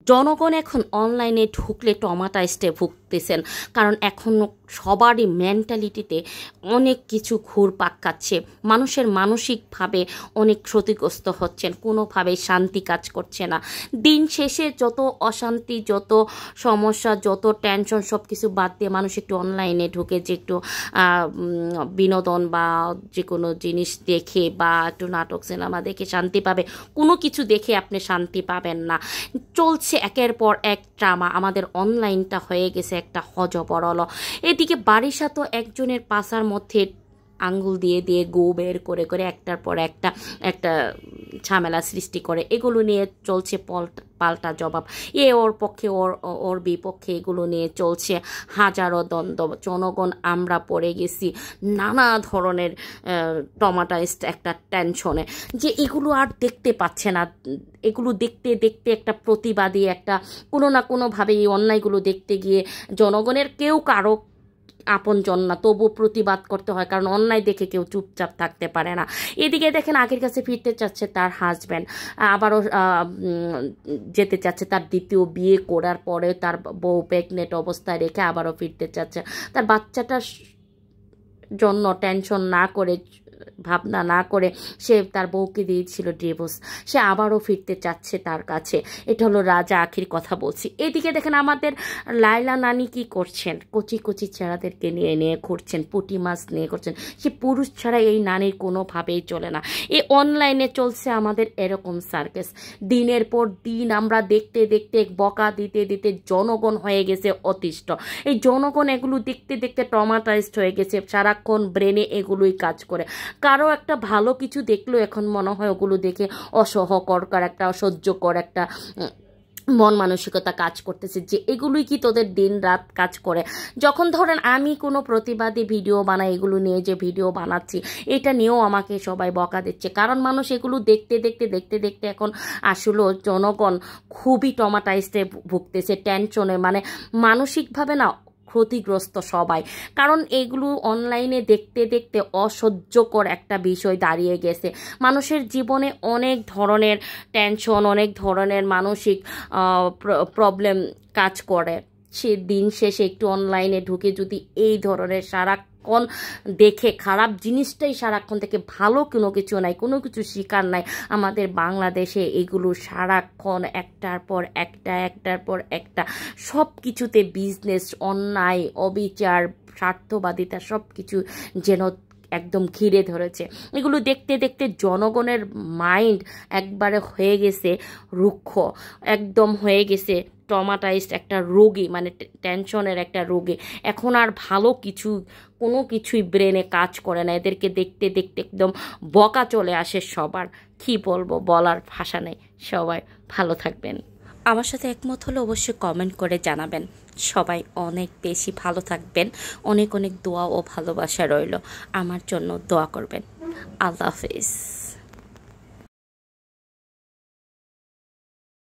জনগণ এখন অনলাইনে ঢুকলে ট্রমাটাইজডে ভুগতেছেন, কারণ এখন সবারই মেন্টালিটিতে অনেক কিছু ঘুরপাক খাচ্ছে। মানুষের মানসিকভাবে অনেক ক্ষতিগ্রস্ত হচ্ছেন, কোনোভাবেই শান্তি কাজ করছে না। দিন শেষে যত অশান্তি, যত সমস্যা, যত টেনশন সব কিছু বাদ দিয়ে মানুষ একটু অনলাইনে ঢুকে যে একটু বিনোদন বা যে কোনো জিনিস দেখে বা একটু নাটক সিনেমা দেখে শান্তি পাবে, কোনো কিছু দেখে আপনি শান্তি পাবেন না। চলছে একের পর এক ড্রামা। আমাদের অনলাইনটা হয়ে গেছে একটা হজবরল। এদিকে বারিশাতো একজনের পাশার মধ্যে আঙ্গুল দিয়ে দিয়ে গো বের করে করে একটার পর একটা ঝামেলা সৃষ্টি করে। এগুলো নিয়ে চলছে পাল্টা জবাব, ওর পক্ষে ওর বিপক্ষে, এগুলো নিয়ে চলছে হাজারো দ্বন্দ্ব। জনগণ আমরা পড়ে গেছি নানা ধরনের ট্রমাটাইজড একটা টেনশনে, যে এগুলো আর দেখতে পাচ্ছে না। এগুলো দেখতে দেখতে একটা প্রতিবাদী একটা কোনো না কোনোভাবে এই অন্যায়গুলো দেখতে গিয়ে জনগণের কেউ কারো আপনজন না, তবু প্রতিবাদ করতে হয়, কারণ অন্যায় দেখে কেউ চুপচাপ থাকতে পারে না। এদিকে দেখেন আগের কাছে ফিরতে চাচ্ছে তার হাজব্যান্ড, আবারও যেতে চাচ্ছে তার দ্বিতীয় বিয়ে করার পরে তার বউ প্রেগনেন্ট অবস্থায় রেখে আবারও ফিরতে চাচ্ছে। তার বাচ্চাটার জন্য টেনশন না করে, ভাবনা না করে সে তার বউকে দিয়েছিল ডিভোর্স, সে আবারও ফিরতে চাচ্ছে তার কাছে। এটা হলো রাজা আখির কথা বলছি। এদিকে দেখেন আমাদের লায়লা নানি কি করছেন, কচি কচি ছেঁড়াদেরকে নিয়ে নিয়ে ঘুরছেন, পুঁটি মাছ নিয়ে করছেন। সে পুরুষ ছাড়া এই নানির কোনোভাবেই চলে না। এই অনলাইনে চলছে আমাদের এরকম সার্কাস। দিনের পর দিন আমরা দেখতে দেখতে বকা দিতে দিতে জনগণ হয়ে গেছে অতিষ্ঠ। এই জনগণ এগুলো দেখতে দেখতে ট্রমাটাইজড হয়ে গেছে, সারাক্ষণ ব্রেনে এগুলোই কাজ করে। কারো একটা ভালো কিছু দেখলো এখন মনে হয় ওগুলো দেখে অসহ্যকর একটা অসহ্যকর একটা মন মানসিকতা কাজ করতেছে, যে এগুলোই কি তোদের দিন রাত কাজ করে। যখন ধরেন আমি কোনো প্রতিবাদী ভিডিও বানাই, এগুলো নিয়ে যে ভিডিও বানাচ্ছি এটা নিয়েও আমাকে সবাই বকা দিচ্ছে, কারণ মানুষ এগুলো দেখতে দেখতে দেখতে দেখতে এখন আসলে জনগণ খুবই ট্রমাটাইজডে ভুগতেছে, টেনশনে, মানে মানসিকভাবে না ক্ষতিগ্রস্ত সবাই। কারণ এগুলো অনলাইনে দেখতে দেখতে অসহ্যকর একটা বিষয় দাঁড়িয়ে গেছে। মানুষের জীবনে অনেক ধরনের টেনশন, অনেক ধরনের মানসিক প্রবলেম কাজ করে। সে দিন শেষে একটু অনলাইনে ঢুকে যদি এই ধরনের সারাক্ষণ দেখে, খারাপ জিনিসটাই সারাক্ষণ থেকে, ভালো কোনো কিছু নাই, কোনো কিছু শিকার নাই। আমাদের বাংলাদেশে এগুলো সারাক্ষণ একটার পর একটা সব কিছুতে বিজনেস, অন্যায়, অবিচার, স্বার্থবাদিতা সব কিছু যেন একদম ঘিরে ধরেছে। এগুলো দেখতে দেখতে জনগণের মাইন্ড একবারে হয়ে গেছে রুক্ষ, একদম হয়ে গেছে ট্রমাটাইজড একটা রোগী, মানে টেনশনের একটা রোগী। এখন আর ভালো কোনো কিছুই ব্রেনে কাজ করে না। এদেরকে দেখতে দেখতে একদম বকা চলে আসে সবার। কি বলবো, বলার ভাষা নেই। সবাই ভালো থাকবেন। আমার সাথে একমত হলে অবশ্যই কমেন্ট করে জানাবেন। সবাই অনেক বেশি ভালো থাকবেন। অনেক অনেক দোয়া ও ভালোবাসা রইল। আমার জন্য দোয়া করবেন। আল্লাহ হাফেজ।